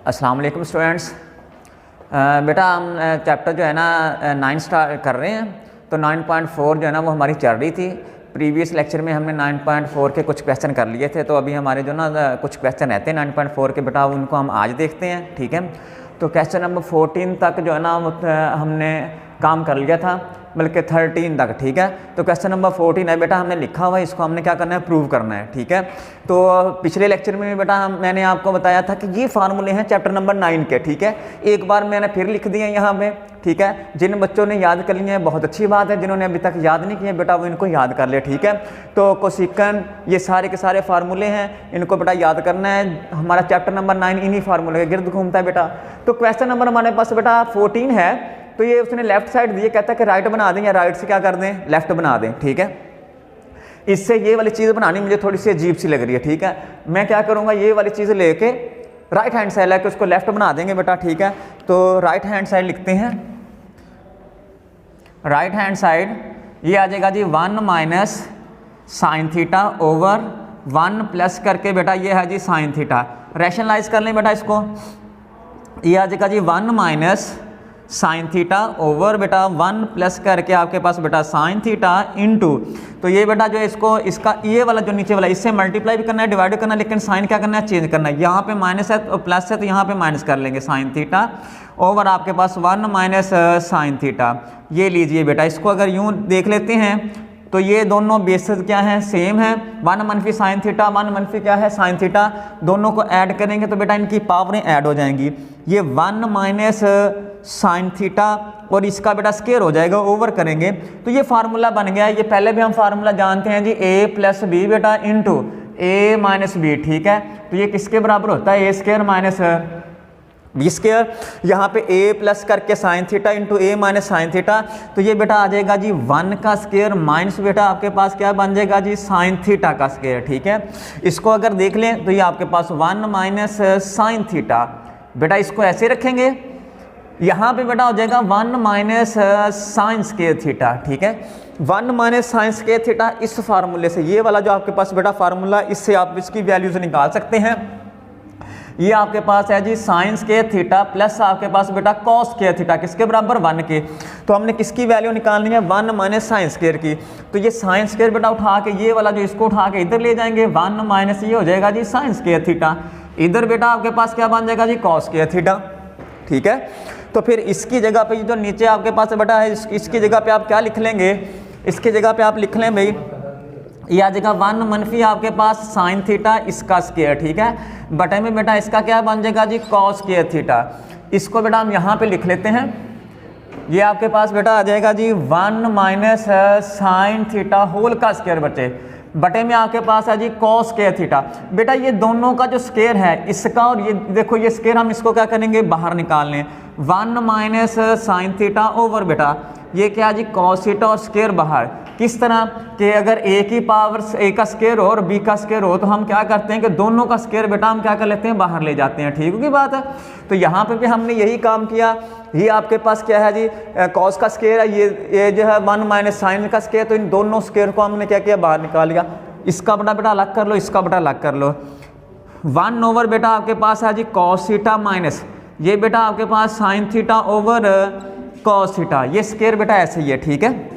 अस्सलाम वालेकुम स्टूडेंट्स। बेटा हम चैप्टर जो है ना 9 स्टार्ट कर रहे हैं। तो 9.4 जो है ना वो हमारी चल रही थी। प्रीवियस लेक्चर में हमने 9.4 के कुछ क्वेश्चन कर लिए थे, तो अभी हमारे जो ना कुछ क्वेश्चन रहते हैं 9.4 के, बेटा उनको हम आज देखते हैं। ठीक है, तो क्वेश्चन नंबर 14 तक जो है ना हमने काम कर लिया था, बल्कि 13 तक। ठीक है, तो क्वेश्चन नंबर 14 है बेटा, हमने लिखा हुआ है, इसको हमने क्या करना है, प्रूव करना है। ठीक है, तो पिछले लेक्चर में बेटा मैंने आपको बताया था कि ये फार्मूले हैं चैप्टर नंबर 9 के। ठीक है, एक बार मैंने फिर लिख दिए यहाँ पे। ठीक है, जिन बच्चों ने याद कर लिए हैं बहुत अच्छी बात है, जिन्होंने अभी तक याद नहीं किए बेटा वो इनको याद कर ले। ठीक है, तो कोसिकन ये सारे के सारे फार्मूले हैं, इनको बेटा याद करना है। हमारा चैप्टर नंबर 9 इन्हीं फार्मूले के गिर्द घूमता है बेटा। तो क्वेश्चन नंबर हमारे पास बेटा 14 है, तो ये उसने लेफ्ट साइड दिए, कहता है कि राइट बना दें या राइट से क्या कर दें, लेफ्ट बना दें। ठीक है, इससे ये वाली चीज़ बनानी मुझे थोड़ी सी अजीब सी लग रही है। ठीक है, मैं क्या करूँगा, ये वाली चीज़ लेके राइट हैंड साइड लेके उसको लेफ्ट बना देंगे बेटा। ठीक है, तो राइट हैंड साइड लिखते हैं। राइट हैंड साइड ये आ जाएगा जी 1 minus sign theta over 1 plus करके बेटा ये है जी साइन थीटा। रैशनलाइज कर लें बेटा इसको, ये आ जाएगा जी 1 माइनस साइन थीटा ओवर बेटा 1 प्लस करके आपके पास बेटा साइन थीटा इनटू, तो ये बेटा जो है इसको इसका ये वाला जो नीचे वाला इससे मल्टीप्लाई भी करना है, डिवाइड करना है, लेकिन साइन क्या करना है, चेंज करना है। यहाँ पे माइनस है तो प्लस है, तो यहाँ पे माइनस कर लेंगे साइन थीटा ओवर आपके पास 1 माइनस साइन थीटा। ये लीजिए बेटा, इसको अगर यूँ देख लेते हैं तो ये दोनों बेसेस क्या हैं, सेम है। 1 मनफी साइन थीटा 1 मनफी क्या है साइन थीटा, दोनों को ऐड करेंगे तो बेटा इनकी पावरें ऐड हो जाएंगी। ये 1 माइनस साइन थीटा और इसका बेटा स्केयर हो जाएगा, ओवर करेंगे तो ये फार्मूला बन गया। ये पहले भी हम फार्मूला जानते हैं जी, a प्लस बी बेटा इंटू ए माइनस बी। ठीक है, तो ये किसके बराबर होता है, ए स्केयर माइनस बी स्केयर। यहाँ पे a प्लस करके साइन थीटा इंटू ए माइनस साइन थीटा, तो ये बेटा आ जाएगा जी 1 का स्केयर माइनस बेटा आपके पास क्या बन जाएगा जी साइन थीटा का स्केयर। ठीक है, इसको अगर देख लें तो ये आपके पास 1 माइनस साइन थीटा, बेटा इसको ऐसे रखेंगे, यहाँ पे बेटा हो जाएगा 1 माइनस साइन स्केयर थीटा। ठीक है, 1 माइनस साइन स्केयर थीटा इस फार्मूले से, ये वाला जो आपके पास बेटा फार्मूला, इससे आप इसकी वैल्यूज निकाल सकते हैं। ये आपके पास है जी साइन स्केयर थीटा प्लस आपके पास बेटा कॉस स्केयर थीटा, किसके बराबर 1 के। तो हमने किसकी वैल्यू निकालनी है, 1 माइनस साइन स्केयर की। तो ये साइन स्केयर बेटा उठा के ये वाला जो इसको उठा के इधर ले जाएंगे, 1 माइनस ये हो जाएगा जी साइन स्केयर थीटा, इधर बेटा आपके पास क्या बन जाएगा जी कॉस स्केयर थीटा। ठीक है, तो फिर इसकी जगह पे जो नीचे आपके पास बेटा है इसकी जगह पे आप क्या लिख लेंगे, इसकी जगह पे आप लिख लें भाई, ये आ जाएगा 1 मनफी आपके पास साइन थीटा इसका स्केयर। ठीक है, बटे में बेटा इसका क्या बन जाएगा जी कॉस स्केयर थीटा। इसको बेटा हम यहाँ पे लिख लेते हैं, ये आपके पास बेटा आ जाएगा जी 1 माइनस साइन थीटा होल का स्केयर बटे में आपके पास है जी कॉस स्केयर थीटा। बेटा ये दोनों का जो स्केयर है इसका और ये देखो ये स्केयर हम इसको क्या करेंगे, बाहर निकाल लें। 1 माइनस साइन थीटा ओवर बेटा ये क्या जी कॉस थीटा और स्केयर बाहर, किस तरह कि अगर a की पावर a का स्केयर हो और b का स्केयर हो तो हम क्या करते हैं कि दोनों का स्केयर बेटा हम क्या कर लेते हैं, बाहर ले जाते हैं। ठीक होगी बात है, तो यहाँ पे भी हमने यही काम किया। ये आपके पास क्या है जी कॉस का स्केयर है, ये जो है 1 माइनस साइन का स्केयर, तो इन दोनों स्केयर को हमने क्या किया, बाहर निकाल लिया। इसका बेटा अलग कर लो, इसका बेटा अलग कर लो। 1 ओवर बेटा आपके पास है जी कॉस थीटा माइनस ये बेटा आपके पास sine theta over cos theta, ये स्केयर बेटा ऐसे ही है। ठीक है,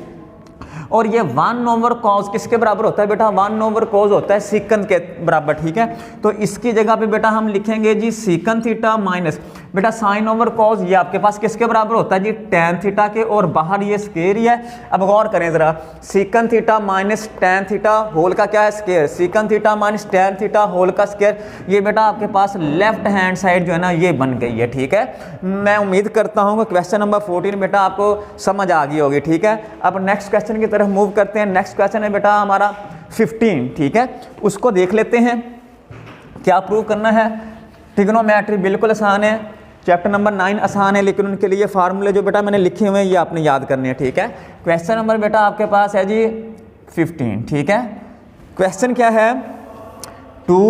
और ये 1 ओवर कॉस किसके बराबर होता है बेटा, 1 ओवर कॉस होता है सीकंत के बराबर। ठीक है, तो इसकी जगह पे बेटा हम लिखेंगे जी सीकंत थीटा माइनस बेटा साइन ओवर कॉस, ये आपके पास किसके बराबर होता है जी टैन थीटा के, और बाहर ये स्केयर ही है। अब गौर करें जरा, secant theta minus tan theta whole का क्या है square, secant theta minus tan theta whole का स्केयर, ये बेटा आपके पास लेफ्ट हैंड साइड जो है ना ये बन गई है। ठीक है, मैं उम्मीद करता हूँ कि क्वेश्चन नंबर 14 बेटा आपको समझ आ गई होगी। ठीक है, अब नेक्स्ट क्वेश्चन की तरफ मूव करते हैं। नेक्स्ट क्वेश्चन है बेटा हमारा 15। ठीक है, उसको देख लेते हैं क्या प्रूव करना है। ट्रिग्नोमेट्री बिल्कुल आसान है, चैप्टर नंबर 9 आसान है, लेकिन उनके लिए फार्मूले जो बेटा मैंने लिखे हुए हैं ये आपने याद करने हैं। ठीक है, क्वेश्चन नंबर बेटा आपके पास है जी 15। ठीक है, क्वेश्चन क्या है, 2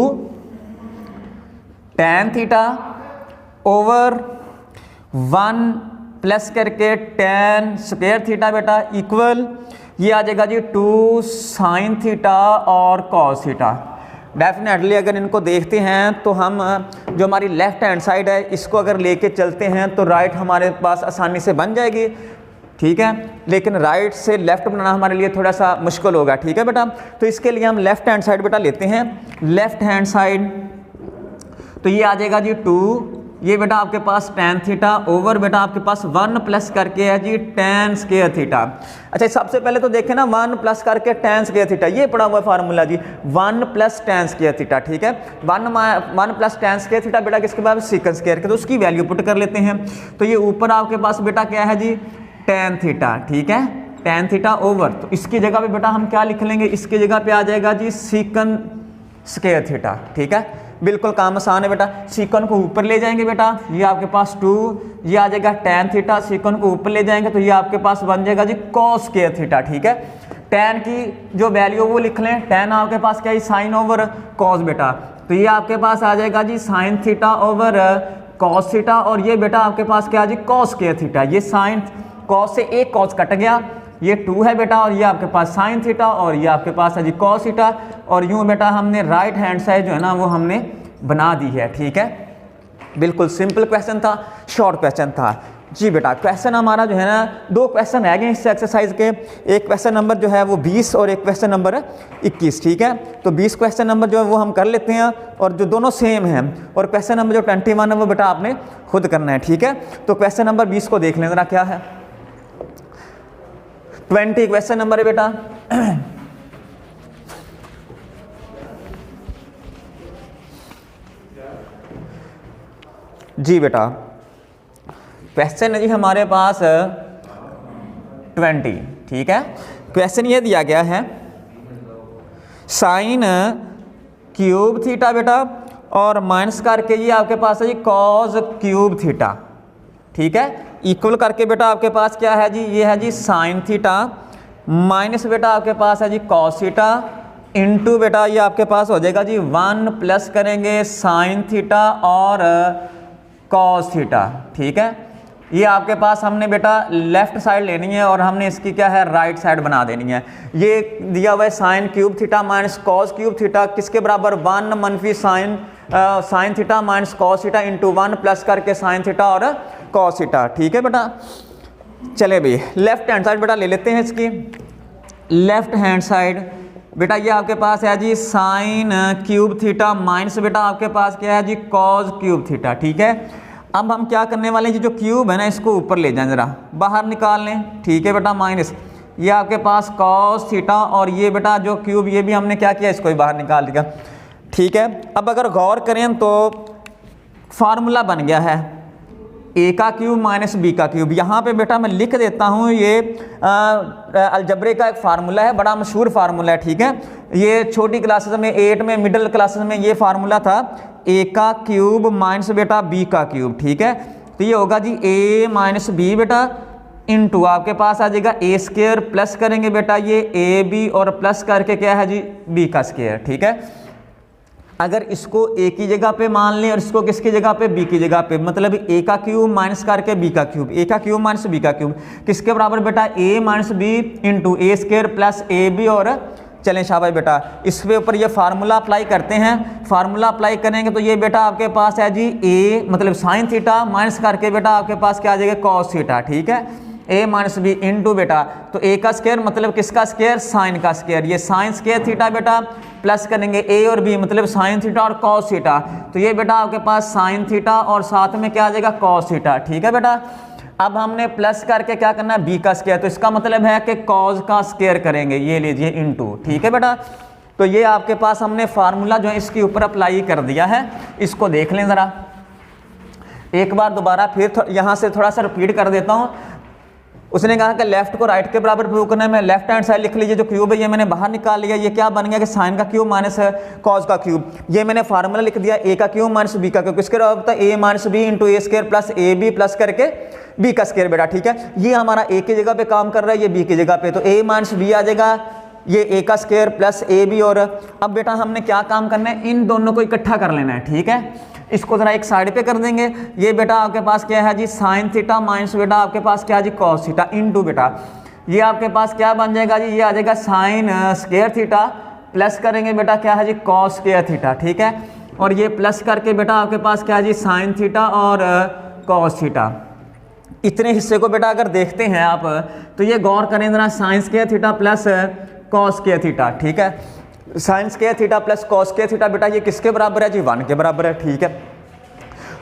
tan थीटा ओवर 1 प्लस करके tan स्क्वायर थीटा बेटा इक्वल ये आ जाएगा जी 2 साइन थीटा और कॉस थीटा। डेफिनेटली अगर इनको देखते हैं तो हम जो हमारी लेफ्ट हैंड साइड है इसको अगर लेके चलते हैं तो राइट हमारे पास आसानी से बन जाएगी, ठीक है। लेकिन राइट से लेफ्ट बनाना हमारे लिए थोड़ा सा मुश्किल होगा, ठीक है बेटा। तो इसके लिए हम लेफ्ट हैंड साइड बेटा लेते हैं। लेफ्ट हैंड साइड तो ये आ जाएगा जी 2, ये बेटा आपके पास tan थीटा ओवर बेटा आपके पास 1 प्लस करके है जी tan स्क्वायर थीटा। अच्छा सबसे पहले तो देखें ना 1 प्लस करके tan स्क्वायर थीटा, ये पड़ा हुआ फार्मूला जी 1 प्लस tan स्क्वायर थीटा, ठीक है। 1 प्लस tan स्क्वायर थीटा बेटा किसके बाद सीकन स्क्वायर के, तो उसकी वैल्यू पुट कर लेते हैं। तो ये ऊपर आपके पास बेटा क्या है जी tan थीटा, ठीक है, tan थीटा ओवर, तो इसकी जगह पे बेटा हम क्या लिख लेंगे, इसकी जगह पे आ जाएगा जी सीकन स्क्वायर थीटा, ठीक है। बिल्कुल काम आसान है बेटा। सीकन को ऊपर ले जाएंगे बेटा, ये आपके पास 2, ये आ जाएगा tan थीटा, सीकन को ऊपर ले जाएंगे तो ये आपके पास बन जाएगा जी cos स्क्वायर थीटा, ठीक है। tan की जो वैल्यू वो लिख लें, tan आपके पास क्या है साइन ओवर cos बेटा, तो ये आपके पास आ जाएगा जी sine theta over cos theta, और ये बेटा आपके पास क्या है जी cos स्क्वायर थीटा। ये साइन cos से एक cos कट गया, ये 2 है बेटा, और ये आपके पास साइन थीटा, और ये आपके पास है जी cos थीटा, और यूं बेटा हमने राइट हैंड साइड जो है ना वो हमने बना दी है, ठीक है। बिल्कुल सिंपल क्वेश्चन था, शॉर्ट क्वेश्चन था जी बेटा। क्वेश्चन हमारा जो है ना 2 क्वेश्चन रह गए इस एक्सरसाइज के, एक क्वेश्चन नंबर जो है वो 20 और एक क्वेश्चन नंबर 21, ठीक है। तो 20 क्वेश्चन नंबर जो है वो हम कर लेते हैं, और जो दोनों सेम हैं, और क्वेश्चन नंबर जो 21 है वो बेटा आपने खुद करना है, ठीक है। तो क्वेश्चन नंबर 20 को देख लें जरा क्या है। 20 क्वेश्चन नंबर है बेटा। जी बेटा क्वेश्चन है जी हमारे पास 20, ठीक है। क्वेश्चन ये दिया गया है साइन क्यूब थीटा बेटा और माइनस करके ये आपके पास है जी कॉस क्यूब थीटा, ठीक है। इक्वल करके बेटा आपके पास क्या है जी, ये है जी साइन थीटा माइनस बेटा आपके पास है जी कॉस थीटा इनटू बेटा ये आपके पास हो जाएगा जी 1 प्लस करेंगे साइन थीटा और कॉस थीटा, ठीक है। ये आपके पास हमने बेटा लेफ्ट साइड लेनी है और हमने इसकी क्या है राइट साइड बना देनी है। ये दिया हुआ है sine cube theta minus cos cube theta किसके बराबर 1 मनफी sign theta minus cos theta into 1 plus करके साइन थीटा और कॉस थीटा, ठीक है बेटा। चले भाई लेफ्ट हैंड साइड बेटा ले लेते हैं इसकी। लेफ्ट हैंड साइड बेटा ये आपके पास है जी साइन क्यूब थीटा माइनस बेटा आपके पास क्या है जी कॉस क्यूब थीटा, ठीक है। अब हम क्या करने वाले हैं जी, जो क्यूब है ना इसको ऊपर ले जाएं जरा बाहर निकाल लें, ठीक है बेटा। माइनस ये आपके पास कॉस थीटा और ये बेटा जो क्यूब ये भी हमने क्या किया इसको भी बाहर निकाल दिया, ठीक है। अब अगर गौर करें तो फार्मूला बन गया है ए का क्यूब माइनस बी का क्यूब। यहाँ पे बेटा मैं लिख देता हूँ ये अलजबरे का एक फार्मूला है, बड़ा मशहूर फार्मूला है, ठीक है। ये छोटी क्लासेस में 8 में मिडिल क्लासेस में ये फार्मूला था ए का क्यूब माइनस बेटा बी का क्यूब, ठीक है। तो ये होगा जी ए माइनस बी बेटा इनटू आपके पास आ जाएगा ए स्क्वायर प्लस करेंगे बेटा ये ए बी और प्लस करके क्या है जी बी का स्क्वायर, ठीक है। अगर इसको ए की जगह पे मान लें और इसको किसकी जगह पे बी की जगह पे, मतलब ए का क्यूब माइनस करके बी का क्यूब, ए का क्यूब माइनस बी का क्यूब किसके बराबर बेटा A minus B into A square plus A B. और चलें शाबाश बेटा इस पे ऊपर ये फार्मूला अप्लाई करते हैं। फार्मूला अप्लाई करेंगे तो ये बेटा आपके पास है जी ए मतलब साइन थीटा माइनस करके बेटा आपके पास क्या आ जाएगा कॉस थीटा, ठीक है। ए माइनस बी इंटू बेटा तो ए का स्क्वायर मतलब किसका स्क्वायर साइन का स्क्वायर, ये साइन स्क्वायर थीटा बेटा प्लस करेंगे ए और बी मतलब साइन थीटा और कॉस थीटा। तो ये बेटा आपके पास साइन थीटा और साथ में क्या आ जाएगा कॉस थीटा, ठीक है बेटा। अब हमने प्लस करके क्या करना है बी का स्क्वायर, तो इसका मतलब है कि कॉस का स्क्वायर करेंगे, ये लीजिए इनटू, ठीक है बेटा। तो ये आपके पास हमने फार्मूला जो है इसके ऊपर अप्लाई कर दिया है। इसको देख लें ज़रा एक बार दोबारा, फिर यहाँ से थोड़ा सा रिपीट कर देता हूँ। उसने कहा कि लेफ्ट को राइट के बराबर प्रूव करना है। मैं लेफ्ट हैंड साइड लिख लीजिए, जो क्यूब है ये मैंने बाहर निकाल लिया। ये क्या बन गया कि साइन का क्यूब माइनस कॉस का क्यूब। ये मैंने फार्मूला लिख दिया ए का क्यूब माइनस बी का क्यूब, किसके बराबर होता है A minus B into A square plus A B plus करके बी का स्क्वायर बेटा, ठीक है। ये हमारा ए की जगह पे काम कर रहा है, ये बी की जगह पे, तो ए माइनस बी आ जाएगा ये ए का स्क्वायर प्लस ए बी। और अब बेटा हमने क्या काम करना है, इन दोनों को इकट्ठा कर लेना है, ठीक है। इसको जरा एक साइड पे कर देंगे। ये बेटा आपके पास क्या है जी साइन थीटा माइनस बेटा आपके पास क्या है जी कॉस थीटा इनटू बेटा ये आपके पास क्या बन जाएगा जी, ये आ जाएगा साइन स्क्वायर थीटा प्लस करेंगे बेटा क्या है जी कॉस स्क्वायर थीटा, ठीक है, और ये प्लस करके बेटा आपके पास क्या है जी साइन थीटा और कॉस थीटा। इतने हिस्से को बेटा अगर देखते हैं आप तो ये गौर करें जरा, sine square theta plus cos square theta, ठीक है, sine square theta plus cos square theta बेटा ये किसके बराबर है जी 1 के बराबर है, ठीक है।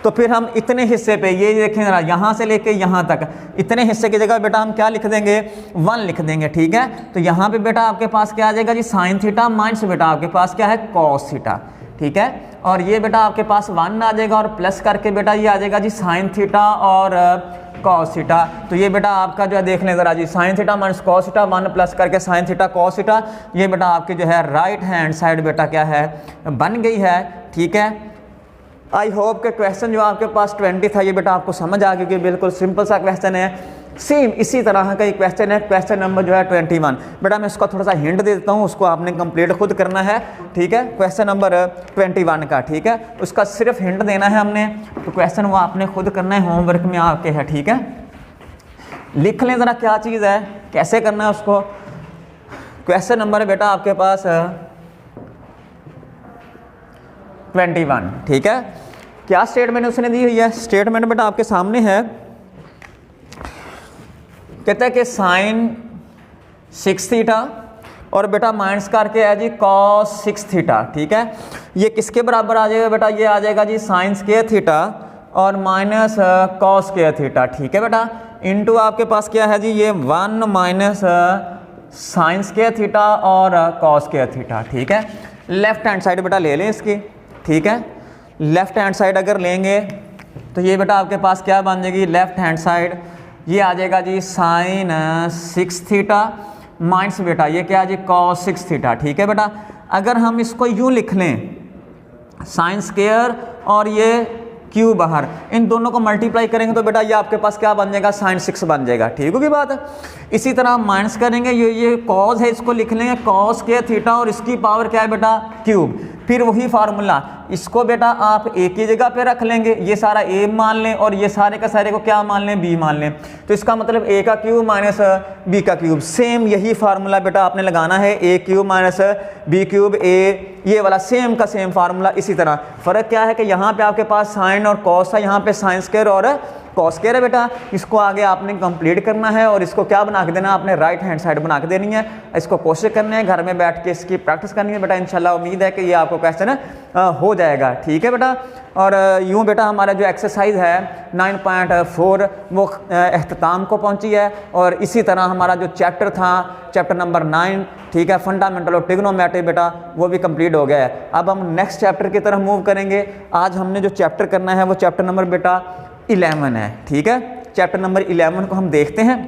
तो फिर हम इतने हिस्से पे ये देखें जरा, यहाँ से लेके यहाँ तक इतने हिस्से की जगह बेटा हम क्या लिख देंगे 1 लिख देंगे, ठीक है। तो यहाँ पे बेटा आपके पास क्या आ जाएगा जी साइन थीटा माइनस बेटा आपके पास क्या है कॉस थीटा, ठीक है, और ये बेटा आपके पास 1 आ जाएगा और प्लस करके बेटा ये आ जाएगा जी साइन थीटा और कॉस थीटा। तो ये बेटा आपका जो है देख लें जरा जी sine theta minus cos theta 1 plus करके साइन थीटा कॉस थीटा, ये बेटा आपकी जो है राइट हैंड साइड बेटा क्या है बन गई है, ठीक है। आई होप के क्वेश्चन जो आपके पास 20 था ये बेटा आपको समझ आ गया कि बिल्कुल सिंपल सा क्वेश्चन है। सेम इसी तरह का एक क्वेश्चन है, क्वेश्चन नंबर जो है 21 बेटा मैं इसका थोड़ा सा हिंट दे देता हूँ, उसको आपने कंप्लीट खुद करना है, ठीक है। क्वेश्चन नंबर 21 का, ठीक है, उसका सिर्फ हिंट देना है हमने, तो क्वेश्चन वो आपने खुद करना है, होमवर्क में आपके है, ठीक है। लिख लें ज़रा क्या चीज़ है, कैसे करना है उसको। क्वेश्चन नंबर है बेटा आपके पास 21, ठीक है। क्या स्टेटमेंट उसने दी हुई है, स्टेटमेंट बेटा आपके सामने है, कहता है कि साइन 6 थीटा और बेटा माइनस करके है जी कॉस 6 थीटा, ठीक है। ये किसके बराबर आ जाएगा बेटा, ये आ जाएगा जी साइन स्क्वायर थीटा और माइनस कॉस स्क्वायर थीटा, ठीक है बेटा, इनटू आपके पास क्या है जी ये 1 माइनस साइन स्क्वायर थीटा और कॉस स्क्वायर थीटा, ठीक है। लेफ्ट हैंड साइड बेटा ले लें इसकी, ठीक है, लेफ्ट हैंड साइड अगर लेंगे तो ये बेटा आपके पास क्या बन जाएगी, लेफ्ट हैंड साइड ये आ जाएगा जी साइन 6 थीटा माइनस बेटा ये क्या है जी कॉस 6 थीटा, ठीक है बेटा। अगर हम इसको यूँ लिख लें साइन स्क्वायर और ये क्यू बाहर, इन दोनों को मल्टीप्लाई करेंगे तो बेटा ये आपके पास क्या बन जाएगा साइन 6 बन जाएगा, ठीक होगी बात। इसी तरह माइनस करेंगे, ये कॉस है इसको लिख लेंगे कॉस स्क्वायर थीटा और इसकी पावर क्या है बेटा क्यूब, फिर वही फार्मूला, इसको बेटा आप एक ही जगह पे रख लेंगे, ये सारा a मान लें और ये सारे का सारे को क्या मान लें b मान लें, तो इसका मतलब a का क्यूब माइनस b का क्यूब, सेम यही फार्मूला बेटा आपने लगाना है, a cube minus b cube a, ये वाला सेम का सेम फार्मूला। इसी तरह फ़र्क क्या है कि यहाँ पे आपके पास साइन और कॉस है, यहाँ पे साइन स्क्वायर और कॉस स्क्वायर है बेटा, इसको आगे आपने कंप्लीट करना है और इसको क्या बना के देना, आपने राइट हैंड साइड बना के देनी है। इसको कोशिश करनी है, घर में बैठ के इसकी प्रैक्टिस करनी है बेटा, इंशाल्लाह उम्मीद है कि ये आपको क्वेश्चन हो जाएगा, ठीक है बेटा। और यूँ बेटा हमारा जो एक्सरसाइज है 9.4 वो अख्ताम को पहुँची है, और इसी तरह हमारा जो चैप्टर था चैप्टर नंबर 9, ठीक है, फंडामेंटल ऑफ ट्रिग्नोमेट्री बेटा वो भी कंप्लीट हो गया है। अब हम नेक्स्ट चैप्टर की तरफ मूव करेंगे। आज हमने जो चैप्टर करना है वो चैप्टर नंबर बेटा 11 है, ठीक है। चैप्टर नंबर 11 को हम देखते हैं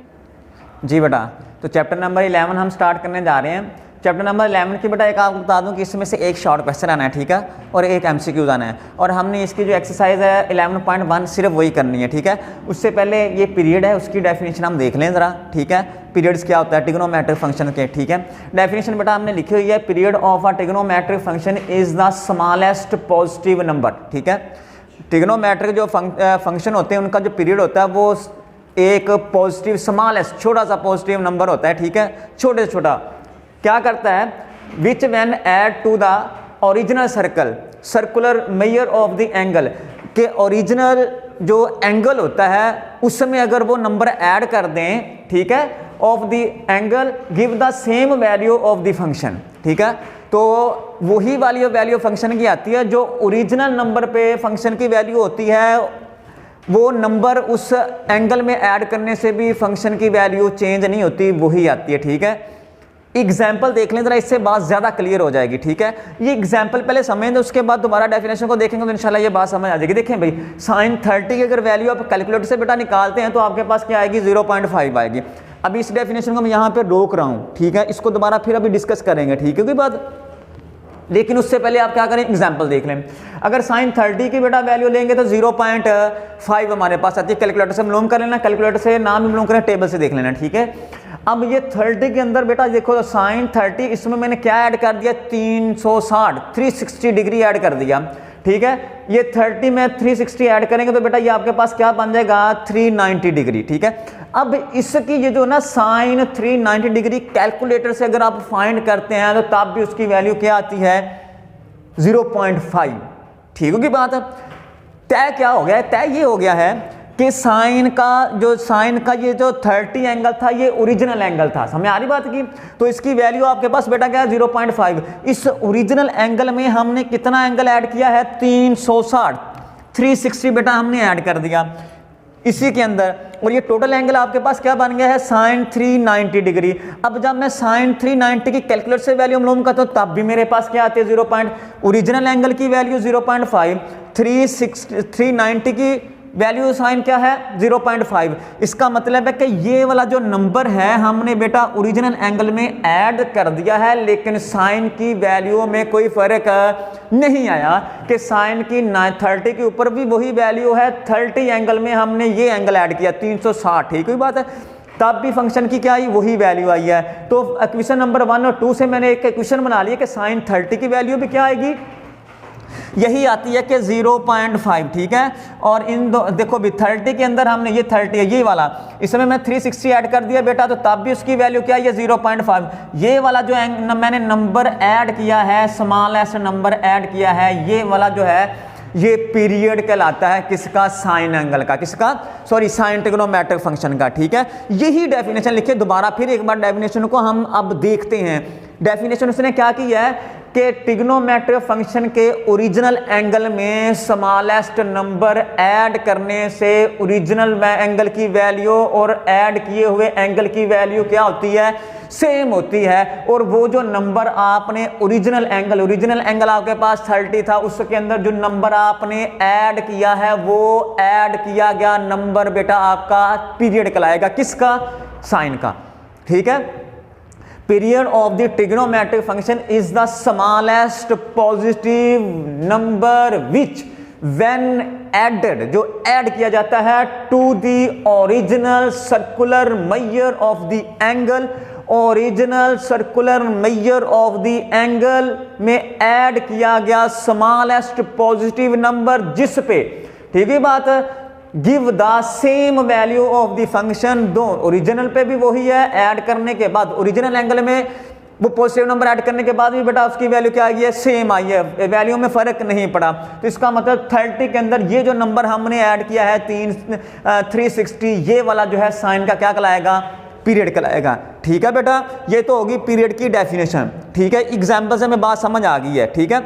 जी बेटा। तो चैप्टर नंबर 11 हम स्टार्ट करने जा रहे हैं। चैप्टर नंबर 11 की बेटा एक आपको बता दूं कि इसमें से एक शॉर्ट क्वेश्चन आना है, ठीक है, और एक MCQ आना है, और हमने इसकी जो एक्सरसाइज है 11.1 सिर्फ वही करनी है, ठीक है। उससे पहले ये पीरियड है उसकी डेफिनेशन हम देख लें ज़रा, ठीक है। पीरियड्स क्या होता है ट्रिग्नोमेट्रिक फंक्शन के, ठीक है। डेफिनेशन बेटा हमने लिखी हुई है, period of a trigonometric function is the smallest positive number, ठीक है। ट्रिग्नोमेट्रिक जो फंक्शन होते हैं उनका जो पीरियड होता है वो एक पॉजिटिव स्मॉलेस्ट छोटा सा पॉजिटिव नंबर होता है, ठीक है, छोटे से छोटा। क्या करता है, which when add to the original circle circular measure of the angle, के ओरिजिनल जो एंगल होता है उसमें अगर वो नंबर ऐड कर दें, ठीक है, of the angle give the same value of the function, ठीक है। तो वही वाली वैल्यू फंक्शन की आती है जो ओरिजिनल नंबर पे फंक्शन की वैल्यू होती है, वो नंबर उस एंगल में ऐड करने से भी फंक्शन की वैल्यू चेंज नहीं होती, वही आती है, ठीक है। एग्जाम्पल देख लें जरा, इससे बात ज़्यादा क्लियर हो जाएगी, ठीक है। ये एग्जाम्पल पहले समझ दें, उसके बाद दोबारा डेफिनेशन को देखेंगे तो इंशाल्लाह ये बात समझ आ जाएगी। देखें भाई, साइन 30 की अगर वैल्यू आप कैलकुलेटर से बेटा निकालते हैं तो आपके पास क्या आएगी 0.5 आएगी। अभी इस डेफिनेशन को मैं यहाँ पे रोक रहा हूँ, ठीक है, इसको दोबारा फिर अभी डिस्कस करेंगे, ठीक है कोई बात। लेकिन उससे पहले आप क्या करें, एग्जाम्पल देख लें। अगर साइन 30 की बेटा वैल्यू लेंगे तो 0.5 हमारे पास आती है। कैलकुलेटर से मालूम कर लेना, कैलकुलेटर से नाम भी मालूम करें, टेबल से देख लेना, ठीक है। अब ये 30 के अंदर बेटा देखो तो साइन 30, इसमें मैंने क्या ऐड कर दिया 360 डिग्री ऐड कर दिया, ठीक है। ये 30 में 360 ऐड करेंगे तो बेटा ये आपके पास क्या बन जाएगा 390 डिग्री, ठीक है। अब इसकी ये जो ना साइन 390 डिग्री कैलकुलेटर से अगर आप फाइंड करते हैं तो तब भी उसकी वैल्यू क्या आती है 0.5। ठीक होगी बात। तय क्या हो गया है, तय ये हो गया है कि साइन का ये जो 30 एंगल था ये ओरिजिनल एंगल था। समझ आ रही बात की। तो इसकी वैल्यू आपके पास बेटा क्या है 0.5। इस ओरिजिनल एंगल में हमने कितना एंगल ऐड किया है 360, 360 बेटा हमने ऐड कर दिया इसी के अंदर, और ये टोटल एंगल आपके पास क्या बन गया है साइन 390 डिग्री। अब जब मैं साइन 390 की कैलकुलेटर से वैल्यू मालूम करता हूं तब भी मेरे पास क्या आती है 0. ओरिजिनल एंगल की वैल्यू 0.5, 390 की वैल्यू साइन क्या है 0.5। इसका मतलब है कि ये वाला जो नंबर है हमने बेटा ओरिजिनल एंगल में ऐड कर दिया है, लेकिन साइन की वैल्यू में कोई फर्क नहीं आया कि साइन की 30 के ऊपर भी वही वैल्यू है, 30 एंगल में हमने ये एंगल ऐड किया 360। ठीक हुई बात है। तब भी फंक्शन की क्या आई वही वैल्यू आई है। तो इक्वेशन नंबर 1 और 2 से मैंने एक इक्वेशन बना लिया कि साइन 30 की वैल्यू भी क्या आएगी यही आती है कि 0.5। ठीक है। और इन दो देखो भी 30 के अंदर हमने ये 30 है ये वाला, इसमें मैं 360 ऐड कर दिया बेटा, तो तब भी उसकी वैल्यू क्या है ये 0.5। ये वाला जो मैंने नंबर ऐड किया है, स्मॉल एस नंबर ऐड किया है, ये वाला जो है ये पीरियड कहलाता है किसका साइन एंगल का, किसका सॉरी साइन ट्रिग्नोमेट्रिक फंक्शन का। ठीक है। यही डेफिनेशन लिखे दोबारा फिर एक बार डेफिनेशन को हम अब देखते हैं। डेफिनेशन उसने क्या किया है कि ट्रिग्नोमेट्रिक फंक्शन के ओरिजिनल एंगल में स्मॉलेस्ट नंबर ऐड करने से ओरिजिनल एंगल की वैल्यू और ऐड किए हुए एंगल की वैल्यू क्या होती है सेम होती है। और वो जो नंबर आपने ओरिजिनल एंगल आपके पास 30 था, उसके अंदर जो नंबर आपने ऐड किया है वो ऐड किया गया नंबर बेटा आपका पीरियड कहलाएगा, किसका साइन का। ठीक है। Period of the trigonometric function is the smallest positive number which when added जो ऐड किया जाता है to the original circular measure of the angle, original circular measure of the angle में ऐड किया गया स्मॉलेस्ट पॉजिटिव नंबर जिस पे, ठीक है बात, give the same value of the function. दो ओरिजिनल पे भी वही है, ऐड करने के बाद ओरिजिनल एंगल में वो पॉजिटिव नंबर ऐड करने के बाद भी बेटा उसकी वैल्यू क्या आई है सेम आई है, वैल्यू में फर्क नहीं पड़ा। तो इसका मतलब 30 के अंदर ये जो नंबर हमने ऐड किया है 360, ये वाला जो है साइन का क्या कहलाएगा पीरियड कहलाएगा। ठीक है बेटा, ये तो होगी पीरियड की डेफिनेशन। ठीक है, एग्जाम्पल से हमें बात समझ आ गई है। ठीक है।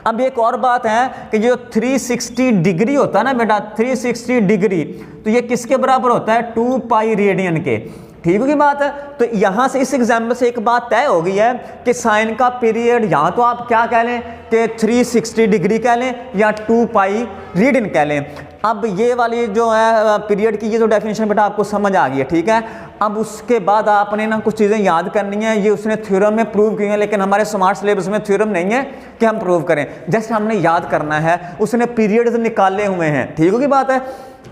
अब एक और बात है कि जो 360 डिग्री होता है ना बेटा, 360 डिग्री तो ये किसके बराबर होता है 2 पाई रेडियन के। ठीक होगी बात है। तो यहां से इस एग्जाम्पल से एक बात तय हो गई है कि साइन का पीरियड यहां तो आप क्या कह लें कि 360 डिग्री कह लें या 2 पाई रेडियन कह लें। अब ये वाली जो है पीरियड की ये जो डेफिनेशन बेटा आपको समझ आ गई है। ठीक है। अब उसके बाद आपने ना कुछ चीज़ें याद करनी है, ये उसने थ्योरम में प्रूव की है, लेकिन हमारे स्मार्ट सिलेबस में थ्योरम नहीं है कि हम प्रूव करें, जस्ट हमने याद करना है। उसने पीरियड्स निकाले हुए हैं। ठीक होगी बात है।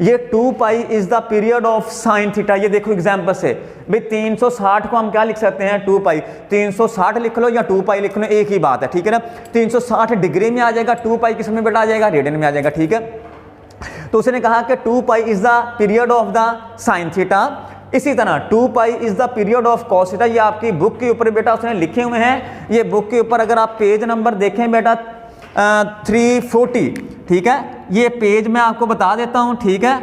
ये 2 pi is the period of sine theta. ये देखो एग्जाम्पल से भाई 360 को हम क्या लिख सकते हैं 2 पाई, 360 लिख लो या 2 पाई लिख लो, एक ही बात है। ठीक है ना। 360 डिग्री में आ जाएगा, 2 पाई किस में बेटा आ जाएगा रेडियन में आ जाएगा। ठीक है। तो उसने कहा कि 2 pi is the period of the sine theta. इसी तरह 2 pi is the period of cos theta. ये आपकी बुक के ऊपर बेटा उसने लिखे हुए हैं। ये बुक के ऊपर अगर आप पेज नंबर देखें बेटा 340, ठीक है, ये पेज मैं आपको बता देता हूं। ठीक है,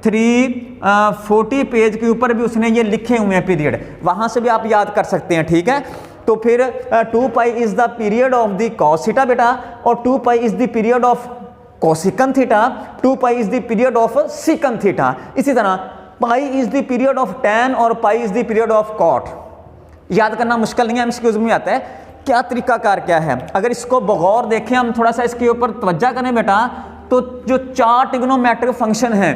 340 पेज के ऊपर भी उसने ये लिखे हुए हैं पीरियड, वहां से भी आप याद कर सकते हैं। ठीक है। तो फिर 2 pi is the period of the cos theta बेटा, और 2 pi is the period of cosecant theta, 2 pi is the period of secant theta. इसी तरह pi is the period of tan और pi is the period of cot. याद करना मुश्किल नहीं है, एमसीक्यूज में आता है। क्या तरीकाकार क्या है, अगर इसको बगौर देखें हम, थोड़ा सा इसके ऊपर तवज्जो करें बेटा, तो जो 4 ट्रिग्नोमेट्रिक फंक्शन हैं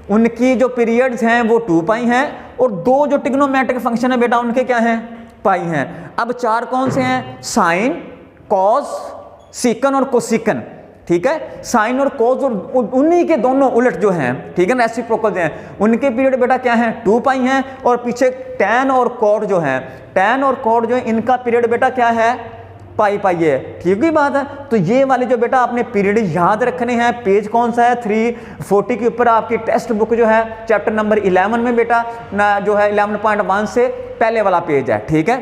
उनकी जो पीरियड्स हैं वो 2 पाई हैं, और 2 जो ट्रिग्नोमेट्रिक फंक्शन है बेटा उनके क्या हैं पाई हैं। अब 4 कौन से हैं साइन, कॉस, सीकन और कोसिकन। ठीक है। साइन और कॉस और उन्हीं के दोनों उलट जो हैं, ठीक है ना, रेसिप्रोकल जो हैं, उनके पीरियड बेटा क्या हैं 2 पाई हैं। और पीछे टैन और कॉट जो हैं, टैन और कॉट जो है इनका पीरियड बेटा क्या है पाई पाई है, ठीक है बात है। तो ये वाले जो बेटा आपने पीरियड याद रखने हैं, पेज कौन सा है 340 के ऊपर आपकी टेक्स्ट बुक जो है चैप्टर नंबर 11 में बेटा ना जो है 11.1 से पहले वाला पेज है, ठीक है।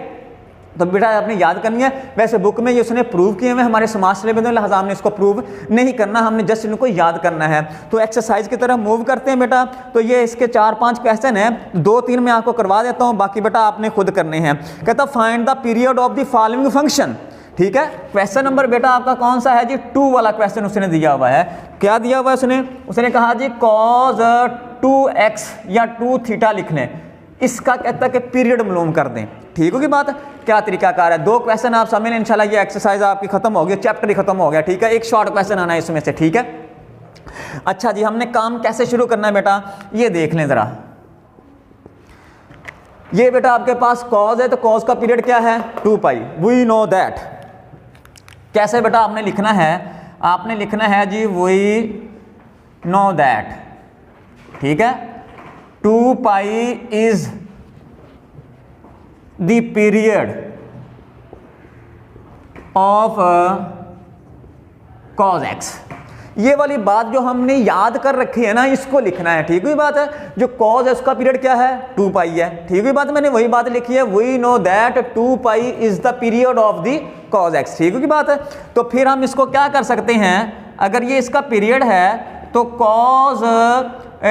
तो बेटा आपने याद करनी है। वैसे बुक में ये उसने प्रूव किए हुए, हमारे समाज सिलेबस में लिहाजा हमने इसको प्रूव नहीं करना, हमने जस्ट इनको याद करना है। तो एक्सरसाइज की तरफ मूव करते हैं बेटा। तो ये इसके 4-5 क्वेश्चन हैं, 2-3 मैं आपको करवा देता हूँ, बाकी बेटा आपने खुद करने हैं। कहता find the period of the following function, ठीक है। क्वेश्चन नंबर बेटा आपका कौन सा है जी, 2 वाला क्वेश्चन उसने दिया हुआ है। क्या दिया हुआ है उसने कहा जी cos 2x या 2 थीटा लिख लें, इसका कहता है कि पीरियड मालूम कर दें, ठीक होगी बात। क्या तरीकाकार है, 2 क्वेश्चन आप समझ लें, इंशाल्लाह ये एक्सरसाइज आपकी खत्म हो गई, चैप्टर ही खत्म हो गया, ठीक है। एक शॉर्ट क्वेश्चन आना है इसमें से, ठीक है। अच्छा जी, हमने काम कैसे शुरू करना है बेटा, ये देख लें जरा। ये बेटा आपके पास कॉज है, तो कॉज का पीरियड क्या है 2 पाई, वी नो दैट। कैसे बेटा आपने लिखना है, आपने लिखना है जी वी नो दैट, ठीक है। 2 pi is the period of cos x. ये वाली बात जो हमने याद कर रखी है ना, इसको लिखना है, ठीक हुई बात है। जो कॉज है उसका पीरियड क्या है 2 पाई है, ठीक हुई बात। मैंने वही बात लिखी है, we know that 2 pi is the period of the cos x, ठीक हुई बात है। तो फिर हम इसको क्या कर सकते हैं, अगर ये इसका पीरियड है तो कॉज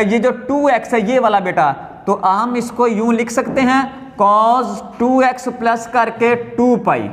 ये जो 2x है ये वाला बेटा, तो हम इसको यूं लिख सकते हैं cos 2x प्लस करके 2 पाई।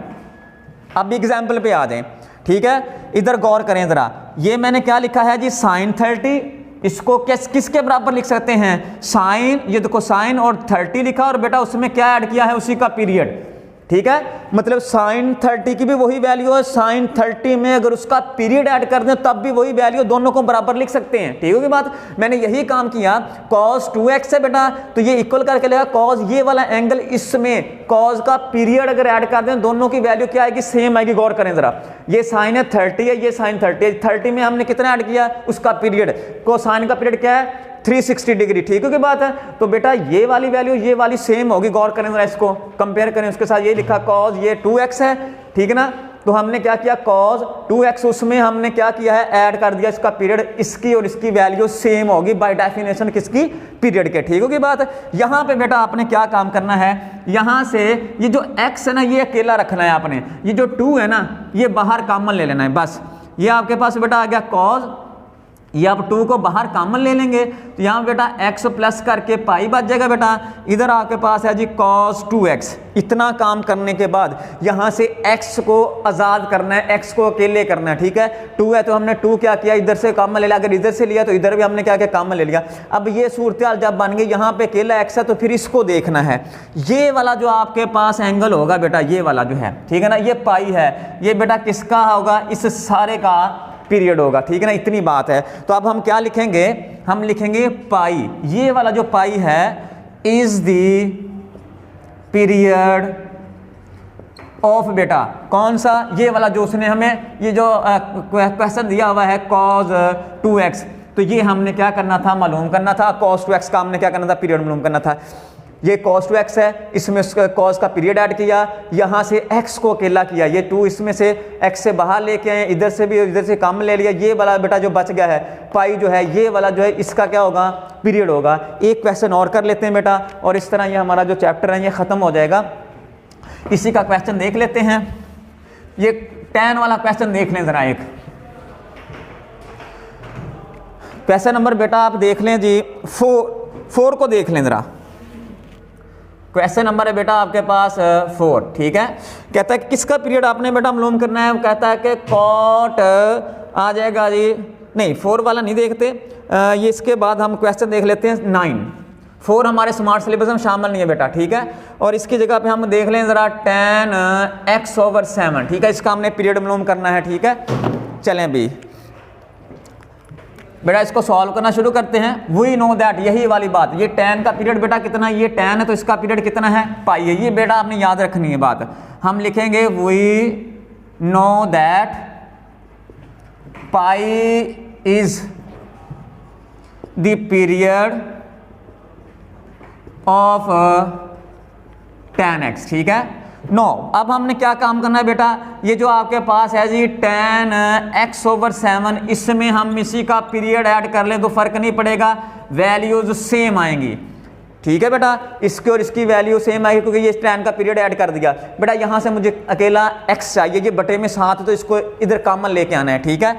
अब एग्जाम्पल पे आ जाएं, ठीक है। इधर गौर करें जरा, ये मैंने क्या लिखा है जी sin 30, इसको किसके बराबर लिख सकते हैं साइन, ये देखो साइन और 30 लिखा और बेटा उसमें क्या ऐड किया है उसी का पीरियड, ठीक है। मतलब sin 30 की भी वही वैल्यू है, sin 30 में अगर उसका पीरियड ऐड कर दें तब भी वही वैल्यू, दोनों को बराबर लिख सकते हैं, ठीक होगी बात। मैंने यही काम किया, cos 2x है बेटा, तो ये इक्वल करके लेगा cos ये वाला एंगल, इसमें cos का पीरियड अगर ऐड कर दें दोनों की वैल्यू क्या आएगी, सेम आएगी। गौर करें जरा, ये sin है 30 है, ये sin 30 है, 30 में हमने कितना ऐड किया उसका पीरियड, cosine का पीरियड क्या है 360 डिग्री, ठीक है की बात है। तो बेटा ये वाली वैल्यू ये वाली सेम होगी। गौर करें जरा, इसको कंपेयर करें उसके साथ, ये लिखा cos ये 2x है, ठीक है ना। तो हमने क्या किया cos 2x, उसमें हमने क्या किया है ऐड कर दिया इसका पीरियड, इसकी और इसकी वैल्यू सेम होगी बाय डेफिनेशन किसकी, पीरियड के, ठीक होगी बात। यहाँ पे बेटा आपने क्या काम करना है, यहाँ से ये जो x है ना ये अकेला रखना है आपने, ये जो 2 है ना ये बाहर कॉमन ले लेना है बस। ये आपके पास बेटा आ गया cos, ये आप 2 को बाहर कॉमन ले लेंगे तो यहाँ बेटा x प्लस करके पाई बच जाएगा बेटा। इधर आपके पास है जी cos 2x। इतना काम करने के बाद यहाँ से x को आज़ाद करना है, x को अकेले करना है, ठीक है। 2 है तो हमने 2 क्या किया इधर से कॉमन ले लिया, अगर इधर से लिया तो इधर भी हमने क्या किया कॉमन ले लिया। अब ये सूरत जब बन गई, यहाँ पे अकेला x है तो फिर इसको देखना है, ये वाला जो आपके पास एंगल होगा बेटा ये वाला जो है, ठीक है ना, ये पाई है, ये बेटा किसका होगा, इस सारे का पीरियड होगा, ठीक है ना, इतनी बात है। तो अब हम क्या लिखेंगे, हम लिखेंगे पाई, ये वाला जो पाई है इज द पीरियड ऑफ बेटा कौन सा, ये वाला जो उसने हमें ये जो क्वेश्चन दिया हुआ है cos 2x, तो ये हमने क्या करना था मालूम करना था, cos 2x का हमने क्या करना था पीरियड मालूम करना था। ये cos 2x है, इसमें cos का पीरियड ऐड किया, यहाँ से x को अकेला किया, ये 2 इसमें से x से बाहर लेके आए, इधर से भी इधर से कम ले लिया, ये वाला बेटा जो बच गया है पाई जो है ये वाला जो है इसका क्या होगा पीरियड होगा। एक क्वेश्चन और कर लेते हैं बेटा और इस तरह ये हमारा जो चैप्टर है ये ख़त्म हो जाएगा। इसी का क्वेश्चन देख लेते हैं, ये tan वाला क्वेश्चन देख लें ज़रा। एक क्वेश्चन नंबर बेटा आप देख लें जी 4 को देख लें ज़रा। क्वेश्चन नंबर है बेटा आपके पास 4, ठीक है। कहता है किसका पीरियड आपने बेटा मालूम करना है, कहता है कि कॉट आ जाएगा जी, नहीं 4 वाला नहीं देखते, ये इसके बाद हम क्वेश्चन देख लेते हैं 9। 4 हमारे स्मार्ट सिलेबस में शामिल नहीं है बेटा, ठीक है। और इसकी जगह पे हम देख लें ज़रा tan x/7, ठीक है, इसका हमने पीरियड मालूम करना है, ठीक है। चलें भी बेटा इसको सॉल्व करना शुरू करते हैं। वी नो दैट, यही वाली बात, ये tan का पीरियड बेटा कितना है, ये tan है तो इसका पीरियड कितना है पाई है, ये बेटा आपने याद रखनी है बात। हम लिखेंगे we know that pi is the period of tan x, ठीक है। नो अब हमने क्या काम करना है बेटा, ये जो आपके पास है जी tan x/7, इसमें हम इसी का पीरियड ऐड कर लें तो फर्क नहीं पड़ेगा, वैल्यूज सेम आएंगी। ठीक है बेटा, इसकी और इसकी वैल्यू सेम आएगी क्योंकि ये tan का पीरियड ऐड कर दिया। बेटा यहाँ से मुझे अकेला x चाहिए, ये बटे में 7 तो इसको इधर कॉमन लेके आना है। ठीक है,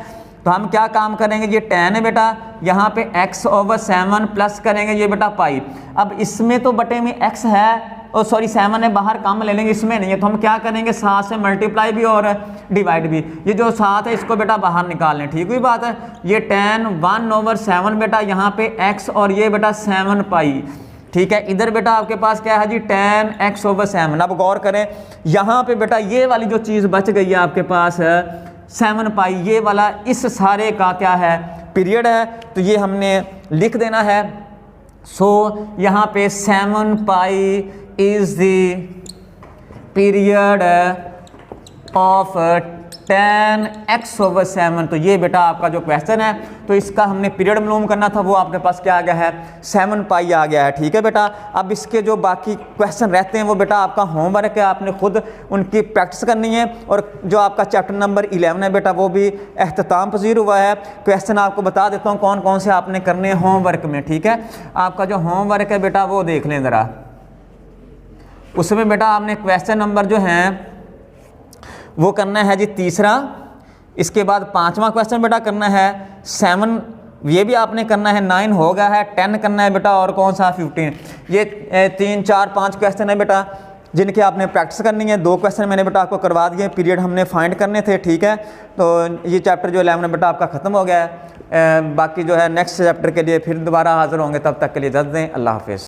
तो हम क्या काम करेंगे, ये tan है बेटा, यहाँ पे x/7 प्लस करेंगे ये बेटा पाई। अब इसमें तो बटे में x है, और सॉरी 7 है, बाहर कम ले लेंगे, इसमें नहीं है, तो हम क्या करेंगे 7 से मल्टीप्लाई भी और डिवाइड भी। ये जो 7 है इसको बेटा बाहर निकाल लें। ठीक हुई बात है, ये tan 1/7 बेटा, यहाँ पे x और ये बेटा 7 पाई। ठीक है, इधर बेटा आपके पास क्या है जी tan x/7। अब गौर करें यहाँ पे बेटा ये वाली जो चीज़ बच गई है आपके पास 7 पाई, ये वाला इस सारे का क्या है, पीरियड है, तो ये हमने लिख देना है। सो यहाँ पे 7 पाई is the period of tan x/7। तो ये बेटा आपका जो क्वेश्चन है, तो इसका हमने पीरियड मालूम करना था, वो आपके पास क्या आ गया है, 7 पाई आ गया है। ठीक है बेटा, अब इसके जो बाकी क्वेश्चन रहते हैं वो बेटा आपका होमवर्क है, आपने खुद उनकी प्रैक्टिस करनी है। और जो आपका चैप्टर नंबर 11 है बेटा, वो भी अख्ताम पजीर हुआ है। क्वेश्चन आपको बता देता हूँ कौन कौन से आपने करने हैं होमवर्क में। ठीक है, आपका जो होमवर्क है बेटा वो देख लें ज़रा, उसमें बेटा आपने क्वेश्चन नंबर जो है वो करना है जी 3, इसके बाद 5वां क्वेश्चन बेटा करना है 7, ये भी आपने करना है, 9 हो गया है, 10 करना है बेटा, और कौन सा 15। ये 3, 4, 5 क्वेश्चन है बेटा जिनकी आपने प्रैक्टिस करनी है। 2 क्वेश्चन मैंने बेटा आपको करवा दिए, पीरियड हमने फाइंड करने थे। ठीक है, तो ये चैप्टर जो 11 बेटा आपका ख़त्म हो गया है। बाकी जो है नेक्स्ट चैप्टर के लिए फिर दोबारा हाज़िर होंगे, तब तक के लिए इजाज़त दें, अल्लाह हाफिज़।